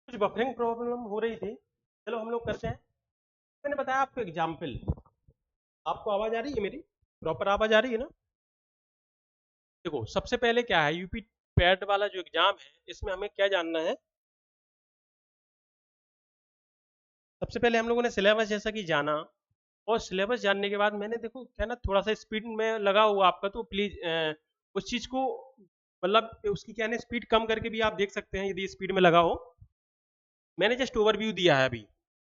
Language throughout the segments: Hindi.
कुछ बफरिंग प्रॉब्लम हो रही थी। चलो हम लोग करते हैं। मैंने बताया आपको एग्जाम्पल। आपको आवाज आ रही है मेरी? प्रॉपर आवाज आ रही है ना? देखो सबसे पहले क्या है, यूपी पैड वाला जो एग्जाम है इसमें हमें क्या जानना है। सबसे पहले हम लोगों ने सिलेबस जैसा कि जाना, और सिलेबस जानने के बाद मैंने देखो क्या ना थोड़ा सा स्पीड में लगा हुआ आपका, तो प्लीज उस चीज को मतलब उसकी क्या है स्पीड कम करके भी आप देख सकते हैं यदि स्पीड में लगा हो। मैंने जस्ट ओवरव्यू दिया है अभी,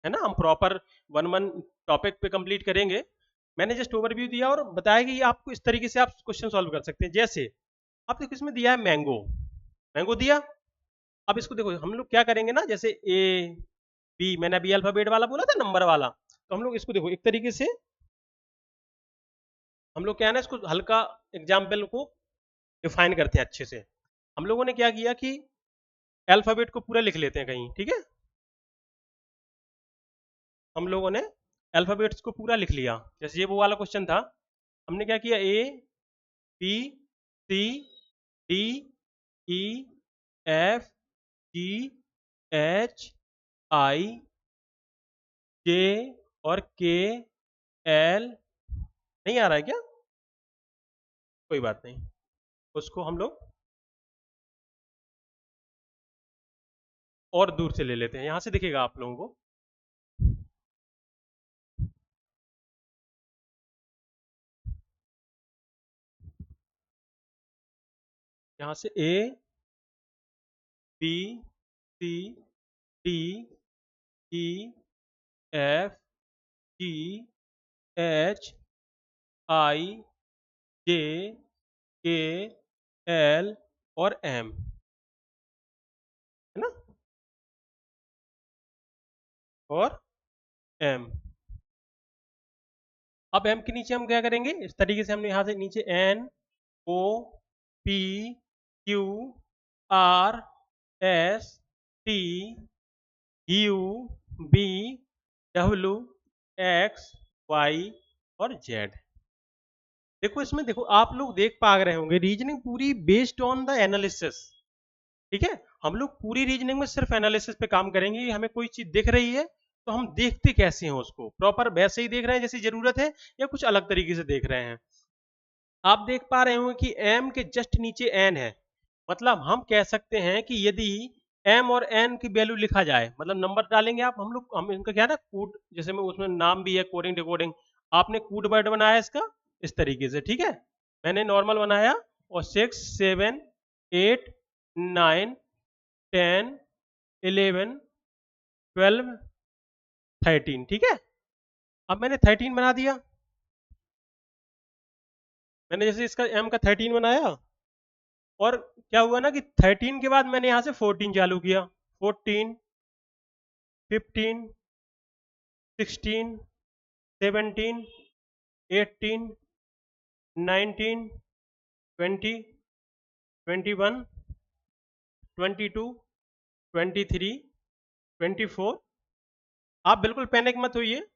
है ना, हम प्रॉपर वन वन टॉपिक पे कंप्लीट करेंगे। मैंने जस्ट ओवरव्यू दिया और बताया कि आपको इस तरीके से आप क्वेश्चन सॉल्व कर सकते हैं। जैसे आप देखो इसमें दिया है मैंगो, मैंगो दिया। अब इसको देखो हम लोग क्या करेंगे ना, जैसे ए बी, मैंने अभी अल्फाबेट वाला बोला था, नंबर वाला, तो हम लोग इसको देखो एक तरीके से हम लोग क्या है ना इसको हल्का एग्जाम्पल को डिफाइन करते हैं अच्छे से। हम लोगों ने क्या किया कि अल्फाबेट को पूरा लिख लेते हैं कहीं, ठीक है। हम लोगों ने अल्फाबेट्स को पूरा लिख लिया। जैसे ये वो वाला क्वेश्चन था, हमने क्या किया, A B C D E F G H I J और के एल। नहीं आ रहा है क्या? कोई बात नहीं, उसको हम लोग और दूर से ले लेते हैं, यहां से दिखेगा आप लोगों को। यहां से A B C D E F G H I J K L और एम, है ना, और एम। अब एम के नीचे हम क्या करेंगे, इस तरीके से हमने यहां से नीचे N O P Q R S T U B W X Y और जेड। देखो इसमें देखो आप लोग देख पा रहे होंगे रीजनिंग पूरी बेस्ड ऑन द एनालिसिस, ठीक है। हम लोग पूरी रीजनिंग में सिर्फ एनालिसिस पे काम करेंगे। हमें कोई चीज दिख रही है तो हम देखते कैसे हैं उसको, प्रॉपर वैसे ही देख रहे हैं जैसी जरूरत है या कुछ अलग तरीके से देख रहे हैं। आप देख पा रहे होंगे कि एम के जस्ट नीचे एन है, मतलब हम कह सकते हैं कि यदि एम और एन की वैल्यू लिखा जाए, मतलब नंबर डालेंगे आप, हम लोग हम इनका क्या है ना कोड, जैसे में उसमें नाम भी है कोडिंग डिकोडिंग, आपने कोड वर्ड बनाया इसका इस तरीके से, ठीक है। मैंने नॉर्मल बनाया और 6 7 8 9 10 11 12 13, ठीक है। अब मैंने 13 बना दिया, मैंने जैसे इसका एम का 13 बनाया, और क्या हुआ ना कि 13 के बाद मैंने यहां से 14 चालू किया। 14 15 16 17 18 19 20 21 22 23 24। आप बिल्कुल पैनिक मत होइए,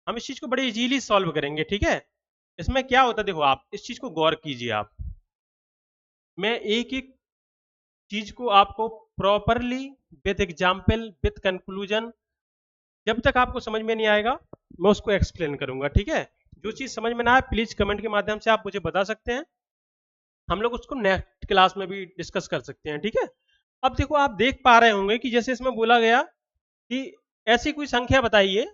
हम इस चीज को बड़े इजीली सॉल्व करेंगे, ठीक है। इसमें क्या होता है देखो, आप इस चीज को गौर कीजिए। आप, मैं एक एक चीज को आपको properly with example with conclusion, जब तक आपको समझ में नहीं आएगा मैं उसको एक्सप्लेन करूंगा, ठीक है। जो चीज समझ में ना आए प्लीज कमेंट के माध्यम से आप मुझे बता सकते हैं, हम लोग उसको नेक्स्ट क्लास में भी डिस्कस कर सकते हैं, ठीक है। अब देखो आप देख पा रहे होंगे कि जैसे इसमें बोला गया कि ऐसी कोई संख्या बताइए,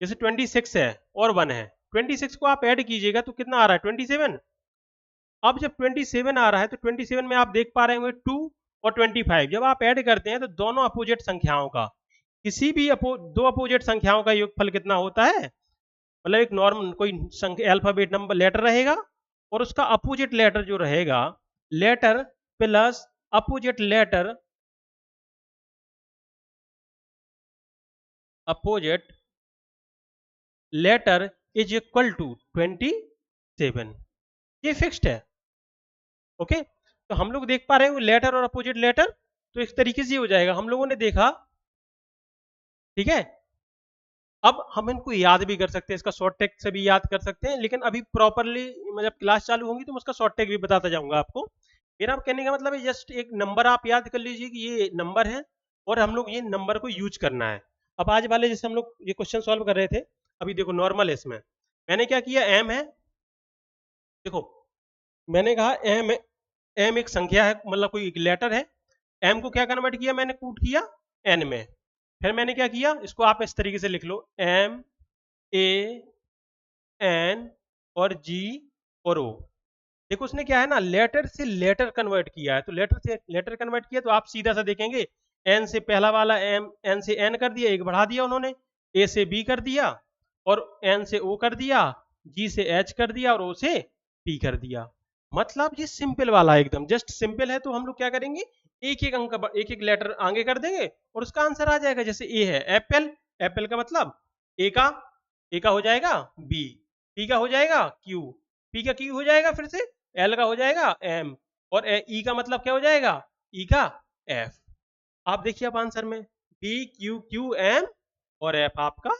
जैसे 26 है और 1 है, 26 को आप ऐड कीजिएगा तो कितना आ रहा है, 27। अब जब 27 आ रहा है तो 27 में आप देख पा रहे होंगे 2 और 25 जब आप ऐड करते हैं तो दोनों अपोजिट संख्याओं का, किसी भी दो अपोजिट संख्याओं का योगफल कितना होता है, मतलब एक नॉर्मल कोई संख्या अल्फाबेट नंबर लेटर रहेगा और उसका अपोजिट लेटर जो रहेगा, letter plus opposite letter, opposite letter is equal to 27। ये फिक्स्ड है, ओके। तो हम लोग देख पा रहे हैं लेटर और अपोजिट लेटर, तो इस तरीके से हो जाएगा, हम लोगों ने देखा, ठीक है। अब हम इनको याद भी कर सकते हैं, इसका शॉर्ट टेक से भी याद कर सकते हैं, लेकिन अभी प्रॉपरली जब क्लास चालू होंगी तो मैं उसका शॉर्ट टेक भी बताता जाऊंगा आपको। मेरा कहने का मतलब है जस्ट एक नंबर आप याद कर लीजिए कि ये नंबर है, और हम लोग ये नंबर को यूज करना है। अब आज वाले जैसे हम लोग ये क्वेश्चन सॉल्व कर रहे थे, अभी देखो नॉर्मल है, इसमें मैंने क्या किया, एम है, देखो मैंने कहा एम, एम एक संख्या है, मतलब कोई एक लेटर है, एम को क्या कन्वर्ट किया मैंने, कूट किया एन में। फिर मैंने क्या किया, इसको आप इस तरीके से लिख लो, एम ए एन और जी और ओ। देखो उसने क्या है ना, लेटर से लेटर कन्वर्ट किया है, तो लेटर से लेटर कन्वर्ट किया तो आप सीधा सा देखेंगे, एन से पहला वाला एम, एन से एन कर दिया, एक बढ़ा दिया उन्होंने, ए से बी कर दिया, और एन से ओ कर दिया, जी से एच कर दिया, और ओ से पी कर दिया। मतलब ये सिंपल वाला एकदम जस्ट सिंपल है। तो हम लोग क्या करेंगे, एक एक अंक, एक एक लेटर आगे कर देंगे और उसका आंसर आ जाएगा। जैसे ए है एप्पल, एप्पल का मतलब ए का हो जाएगा बी, पी का हो जाएगा क्यू, पी का क्यू हो जाएगा, फिर से एल का हो जाएगा एम, और ई का मतलब क्या हो जाएगा, ई का एफ। आप देखिए अब आंसर में बी क्यू क्यू एम और एफ आपका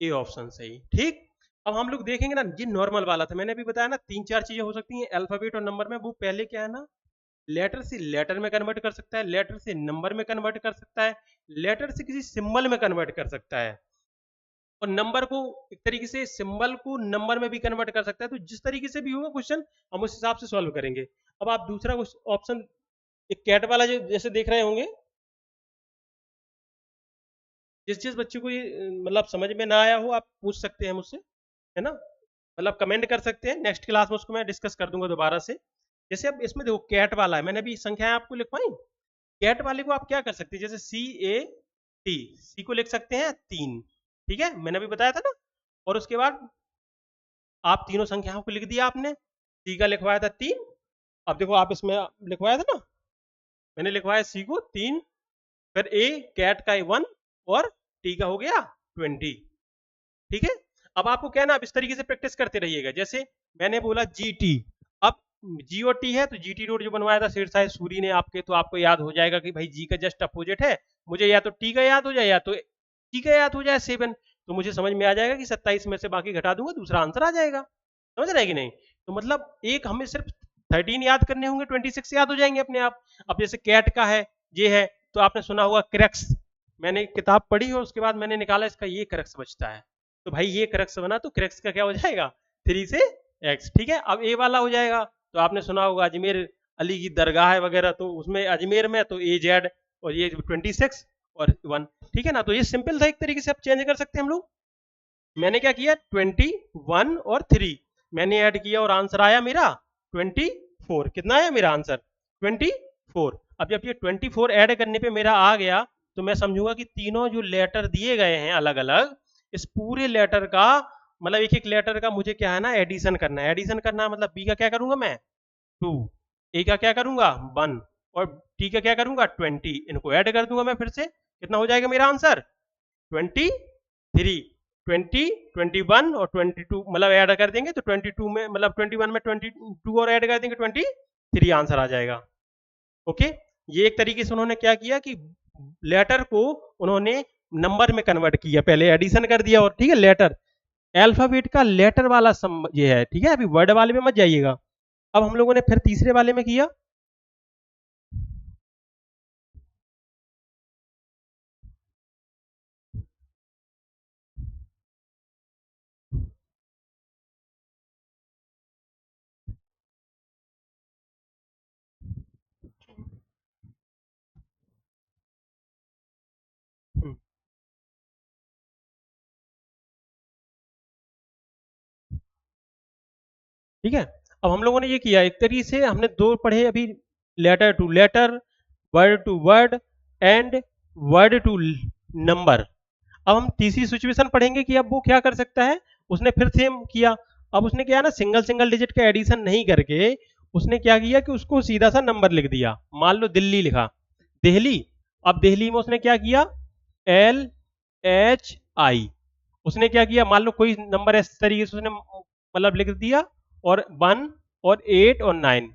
ए ऑप्शन सही। ठीक, अब हम लोग देखेंगे ना, ये नॉर्मल वाला था, मैंने अभी बताया ना तीन चार चीजें हो सकती हैं अल्फाबेट और नंबर में। वो पहले क्या है ना, लेटर से लेटर में कन्वर्ट कर सकता है, लेटर से नंबर में कन्वर्ट कर सकता है, लेटर से किसी सिंबल में कन्वर्ट कर सकता है, और नंबर को एक तरीके से सिंबल को नंबर में भी कन्वर्ट कर सकता है। तो जिस तरीके से भी होगा क्वेश्चन हम उस हिसाब से सॉल्व करेंगे। अब आप दूसरा ऑप्शन, एक कैट वाला जो जैसे देख रहे होंगे, जिस जिस बच्चे को ये मतलब समझ में ना आया हो आप पूछ सकते हैं मुझसे, है ना, मतलब कमेंट कर सकते हैं, नेक्स्ट क्लास में उसको मैं डिस्कस कर दूंगा दोबारा से। जैसे अब इसमें देखो कैट वाला है, मैंने अभी संख्याएं आपको लिखवाई, कैट वाले को आप क्या कर सकते हैं, जैसे सी ए टी, सी को लिख सकते हैं 3, ठीक है, मैंने अभी बताया था ना, और उसके बाद आप तीनों संख्याओं को लिख दिया आपने, सी का लिखवाया था 3, अब देखो आप इसमें लिखवाया था ना, मैंने लिखवाया सी को 3, फिर ए कैट का 1 और टी का हो गया 20, ठीक है। अब आपको क्या ना, अब इस तरीके से प्रैक्टिस करते रहिएगा। जैसे मैंने बोला जी टी, अब जी और टी है, तो जी टी रोड जो बनवाया था शेर शाह सूरी ने आपके, तो आपको याद हो जाएगा कि भाई जी का जस्ट अपोजिट है, मुझे या तो टी का याद हो जाए या तो टी का याद हो जाए 7, तो मुझे समझ में आ जाएगा कि 27 में से बाकी घटा दूंगा, दूसरा आंसर आ जाएगा। समझ रहे हैं कि नहीं? तो मतलब एक हमें सिर्फ 13 याद करने होंगे, 26 याद हो जाएंगे अपने आप। अब जैसे कैट का है, ये है, तो आपने सुना होगा क्रक्स, मैंने किताब पढ़ी और उसके बाद मैंने निकाला इसका ये क्रक्स बचता है, तो भाई ये क्रक्स बना, तो क्रक्स का क्या हो जाएगा 3 से x, ठीक है। अब ए वाला हो जाएगा, तो आपने सुना होगा अजमेर अली की दरगाह है वगैरह, तो उसमें अजमेर में तो ए जेड, और ये 26 और 1, ठीक है ना। तो ये सिंपल था, एक तरीके से आप चेंज कर सकते हैं हम लोग। मैंने क्या किया 21 और 3 मैंने ऐड किया और आंसर आया मेरा 24। कितना आया मेरा आंसर 24। अब जब ये 24 ऐड करने पे मेरा आ गया, तो मैं समझूंगा कि तीनों जो लेटर दिए गए हैं अलग अलग, इस पूरे लेटर का मतलब एक एक लेटर का मुझे क्या है ना एडिशन करना है। एडिशन करना है मतलब बी का क्या करूंगा मैं 2, ए का क्या करूंगा 1, और टी का क्या करूंगा 20, इनको ऐड कर दूंगा मैं फिर से, कितना हो जाएगा मेरा आंसर 23। 20, 21 और 22 मतलब ऐड कर देंगे तो 22 में मतलब 21 में 22 और ऐड कर देंगे 23 आंसर आ जाएगा। ओके, ये एक तरीके से उन्होंने क्या किया कि लेटर को उन्होंने नंबर में कन्वर्ट किया, पहले एडिशन कर दिया, और ठीक है लेटर अल्फाबेट का लेटर वाला ये है, ठीक है। अभी वर्ड वाले में मत जाइएगा। अब हम लोगों ने फिर तीसरे वाले में किया, ठीक है। अब हम लोगों ने ये किया, एक तरीके से हमने दो पढ़े अभी, letter to letter, word to word and word to number. अब हम तीसरी सिचुएशन पढ़ेंगे कि अब वो क्या कर सकता है, उसने फिर सेम किया। अब उसने क्या है ना, सिंगल सिंगल डिजिट का एडिशन नहीं करके उसने क्या किया कि उसको सीधा सा नंबर लिख दिया। मान लो दिल्ली लिखा, दिल्ली, अब दिल्ली में उसने क्या किया LHI, उसने क्या किया मान लो कोई नंबर इस तरीके से उसने मतलब लिख दिया, और 1 और 8 और 9।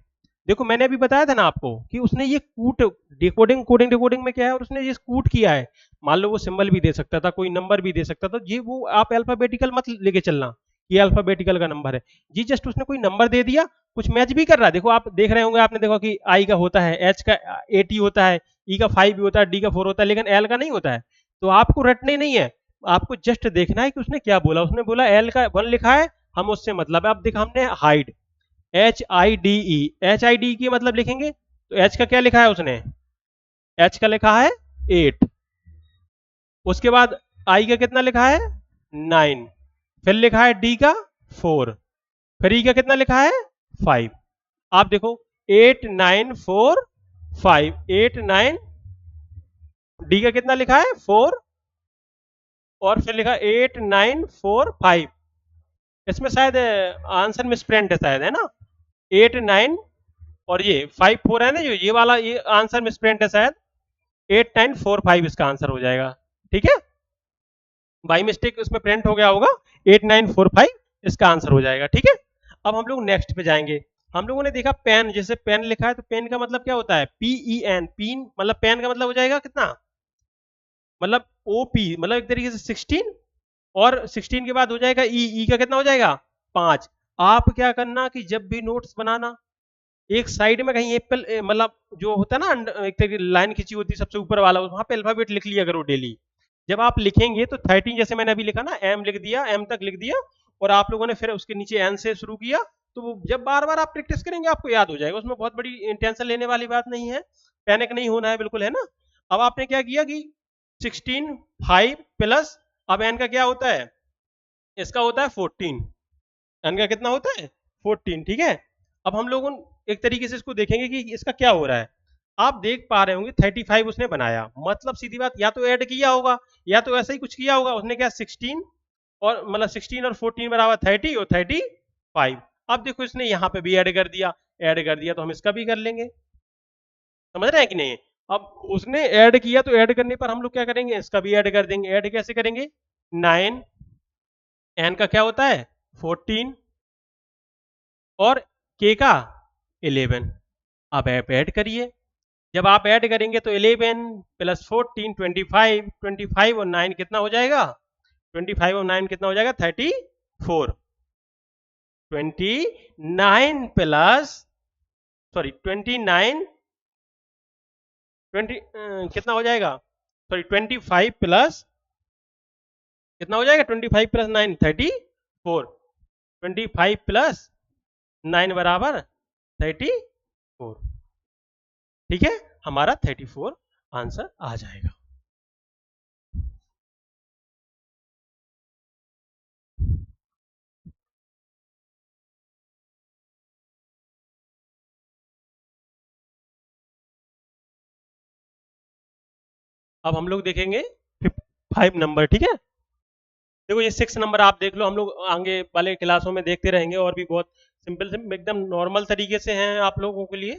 देखो मैंने अभी बताया था ना आपको कि उसने ये कूट, डिकोडिंग कोडिंग डिकोडिंग में क्या है, और उसने ये कूट किया है। मान लो वो सिंबल भी दे सकता था, कोई नंबर भी दे सकता था, ये वो आप अल्फाबेटिकल मत लेके चलना, ये अल्फाबेटिकल का नंबर है जी, जस्ट उसने कोई नंबर दे दिया, कुछ मैच भी कर रहा है। देखो आप देख रहे होंगे, आपने देखा कि आई का होता है, एच का 80 होता है, ई का 5 भी होता है, डी का 4 होता है, लेकिन एल का नहीं होता है। तो आपको रटने नहीं है, आपको जस्ट देखना है कि उसने क्या बोला। उसने बोला एल का 1 लिखा है, हम उससे मतलब है। अब देखा हमने हाइड, HIDE, HID की मतलब लिखेंगे तो एच का क्या लिखा है उसने, एच का लिखा है 8, उसके बाद आई का कितना लिखा है 9, फिर लिखा है डी का 4, फिर ई का कितना लिखा है 5। आप देखो 8 9 4 5, 8 9, डी का कितना लिखा है 4, और फिर लिखा 8 9 4 5। इसमें शायद आंसर मिसप्रिंट है शायद, है ना, 8 9 और ये 5 4 है ना, जो ये वाला ये आंसर मिसप्रिंट है शायद, 8 9 4 5 इसका आंसर हो जाएगा। ठीक है, बाई मिस्टेक उसमें प्रिंट हो गया होगा, 8 9 4 5 इसका आंसर हो जाएगा। ठीक है, अब हम लोग नेक्स्ट पे जाएंगे। हम लोगों ने देखा पेन, जैसे पेन लिखा है तो पेन का मतलब क्या होता है, PEN, पीन मतलब पेन का मतलब हो जाएगा कितना, मतलब OP मतलब एक तरीके से 16, और 16 के बाद हो जाएगा ई का कितना हो जाएगा 5। आप क्या करना कि जब भी नोट्स बनाना, एक साइड में कहीं एप्पल मतलब जो होता है ना, एक तरीके लाइन खींची होती है सबसे ऊपर वाला, वहां पे अल्फाबेट लिख लिया करो डेली। जब आप लिखेंगे तो 13 जैसे मैंने अभी लिखा ना, एम लिख दिया, एम तक लिख दिया, और आप लोगों ने फिर उसके नीचे एन से शुरू किया, तो वो जब बार बार आप प्रैक्टिस करेंगे आपको याद हो जाएगा। उसमें बहुत बड़ी टेंशन लेने वाली बात नहीं है, पैनिक नहीं होना है बिल्कुल, है ना। अब आपने क्या किया कि 16 5 प्लस, अब एन का क्या होता है, इसका होता है 14, एन का कितना होता है 14। ठीक है, अब हम लोग एक तरीके से इसको देखेंगे कि इसका क्या हो रहा है। आप देख पा रहे होंगे 35 उसने बनाया, मतलब सीधी बात, या तो ऐड किया होगा या तो ऐसा ही कुछ किया होगा। उसने क्या 16 और मतलब 16 और 14 बराबर 30 और 35। अब देखो इसने यहाँ पे भी ऐड कर दिया, ऐड कर दिया तो हम इसका भी कर लेंगे, समझ रहे हैं कि नहीं। अब उसने ऐड किया तो ऐड करने पर हम लोग क्या करेंगे, इसका भी ऐड कर देंगे। ऐड कैसे करेंगे, 9, एन का क्या होता है 14, और के का 11। अब आप ऐड करिए, जब आप ऐड करेंगे तो 11 प्लस 14 25, 25 और 9 कितना हो जाएगा, 25 और 9 कितना हो जाएगा 34। 29 प्लस, सॉरी 29 20 कितना हो जाएगा, सॉरी 25 प्लस कितना हो जाएगा, 25 प्लस 9 34, 25 प्लस 9 बराबर 34। ठीक है, हमारा 34 आंसर आ जाएगा। अब हम लोग देखेंगे 5 नंबर। ठीक है, देखो ये 6 नंबर आप देख लो, हम लोग आगे वाले क्लासों में देखते रहेंगे, और भी बहुत सिंपल से एकदम नॉर्मल तरीके से हैं आप लोगों के लिए,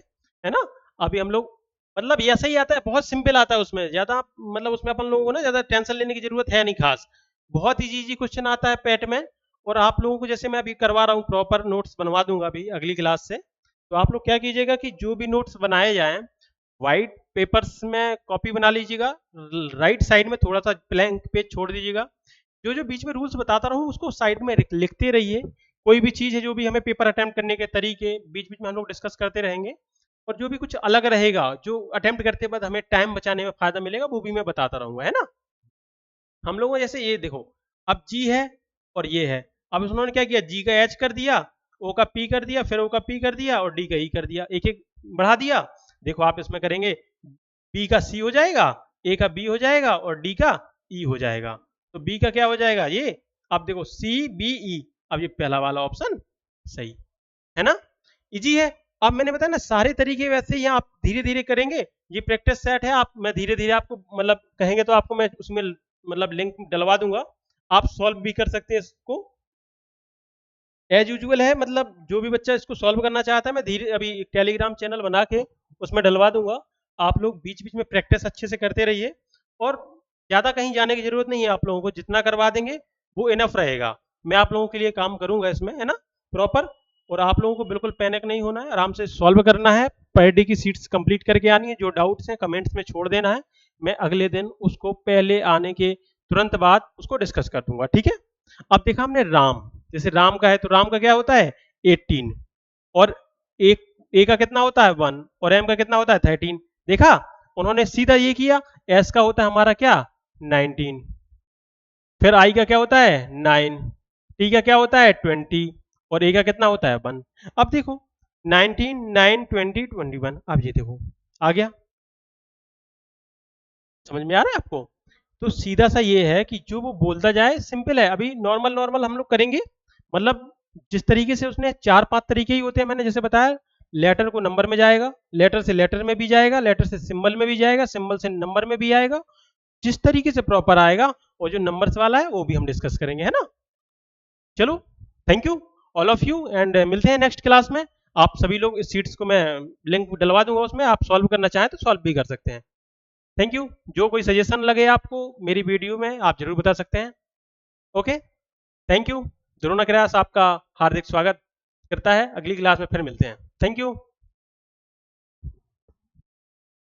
है ना। अभी हम लोग मतलब ऐसा ही आता है, बहुत सिंपल आता है, उसमें ज्यादा मतलब उसमें अपन लोगों को ना ज्यादा टेंशन लेने की जरूरत है नहीं खास, बहुत ही इजी क्वेश्चन आता है पैट में। और आप लोगों को जैसे मैं अभी करवा रहा हूँ, प्रॉपर नोट्स बनवा दूंगा अभी अगली क्लास से, तो आप लोग क्या कीजिएगा कि जो भी नोट्स बनाए जाएं, व्हाइट पेपर्स में कॉपी बना लीजिएगा, राइट साइड में थोड़ा सा ब्लैंक पेज छोड़ दीजिएगा, जो जो बीच में रूल्स बताता रहूँ उसको साइड में लिखते रहिए। कोई भी चीज़ है जो भी हमें पेपर अटेम्प्ट करने के तरीके बीच बीच में हम लोग डिस्कस करते रहेंगे, और जो भी कुछ अलग रहेगा जो अटेम्प्ट करते बाद हमें टाइम बचाने में फायदा मिलेगा वो भी मैं बताता रहूंगा, है ना। हम लोगों जैसे ये देखो, अब जी है और ये है, अब उन्होंने क्या किया, जी का एच कर दिया, ओ का पी कर दिया, फिर ओ का पी कर दिया, और डी का ई कर दिया, एक एक बढ़ा दिया। देखो आप इसमें करेंगे, बी का सी हो जाएगा, ए का बी हो जाएगा, और डी का ई हो जाएगा। तो बी का क्या हो जाएगा ये, अब देखो सी बी ई, अब ये पहला वाला ऑप्शन सही है ना, इजी है। अब मैंने बताया ना सारे तरीके वैसे ही हैं, आप धीरे धीरे करेंगे, ये प्रैक्टिस सेट है। आप मैं धीरे धीरे आपको मतलब कहेंगे तो आपको मैं उसमें मतलब लिंक डलवा दूंगा, आप सॉल्व भी कर सकते हैं इसको, एज यूजुअल है। मतलब जो भी बच्चा इसको सॉल्व करना चाहता है, मैं धीरे अभी टेलीग्राम चैनल बना के उसमें डलवा दूंगा। आप लोग बीच बीच में प्रैक्टिस अच्छे से करते रहिए, और ज़्यादा कहीं जाने की जरूरत नहीं है, आप लोगों को जितना करवा देंगे वो इनफ रहेगा। मैं आप लोगों के लिए काम करूंगा इसमें, है ना, प्रॉपर। और आप लोगों को बिल्कुल पैनिक नहीं होना है, आराम से सॉल्व करना है, पर डे की सीट्स कंप्लीट करके आनी है। जो डाउट्स हैं कमेंट्स में छोड़ देना है, मैं अगले दिन उसको पहले आने के तुरंत बाद उसको डिस्कस कर दूंगा। ठीक है, अब देखा हमने राम, जैसे राम का है तो राम का क्या होता है 18, और एक ए का कितना होता है 1, और एम का कितना होता है 13, देखा। उन्होंने सीधा ये किया, एस का होता है हमारा क्या 19, फिर आई का क्या होता है 9, टी का क्या होता है 20 और ए का कितना होता है 1। अब देखो 19, 9, 20, 21, अब ये देखो आ गया, समझ में आ रहा है आपको। तो सीधा सा ये है कि जो वो बोलता जाए, सिंपल है। अभी नॉर्मल नॉर्मल हम लोग करेंगे, मतलब जिस तरीके से उसने 4-5 तरीके ही होते हैं, मैंने जैसे बताया, लेटर को नंबर में जाएगा, लेटर से लेटर में भी जाएगा, लेटर से सिंबल में भी जाएगा, सिंबल से नंबर में भी आएगा, जिस तरीके से प्रॉपर आएगा। और जो नंबर्स वाला है वो भी हम डिस्कस करेंगे, है ना। चलो, thank you all of you, and मिलते हैं नेक्स्ट क्लास में। आप सभी लोग इस सीट्स को मैं लिंक डलवा दूंगा, उसमें आप सॉल्व करना चाहें तो सॉल्व भी कर सकते हैं। Thank you. जो कोई सजेशन लगे आपको मेरी वीडियो में, आप जरूर बता सकते हैं। Okay, thank you. द्रोणाग्र्यास आपका हार्दिक स्वागत करता है। अगली क्लास में फिर मिलते हैं। Thank you.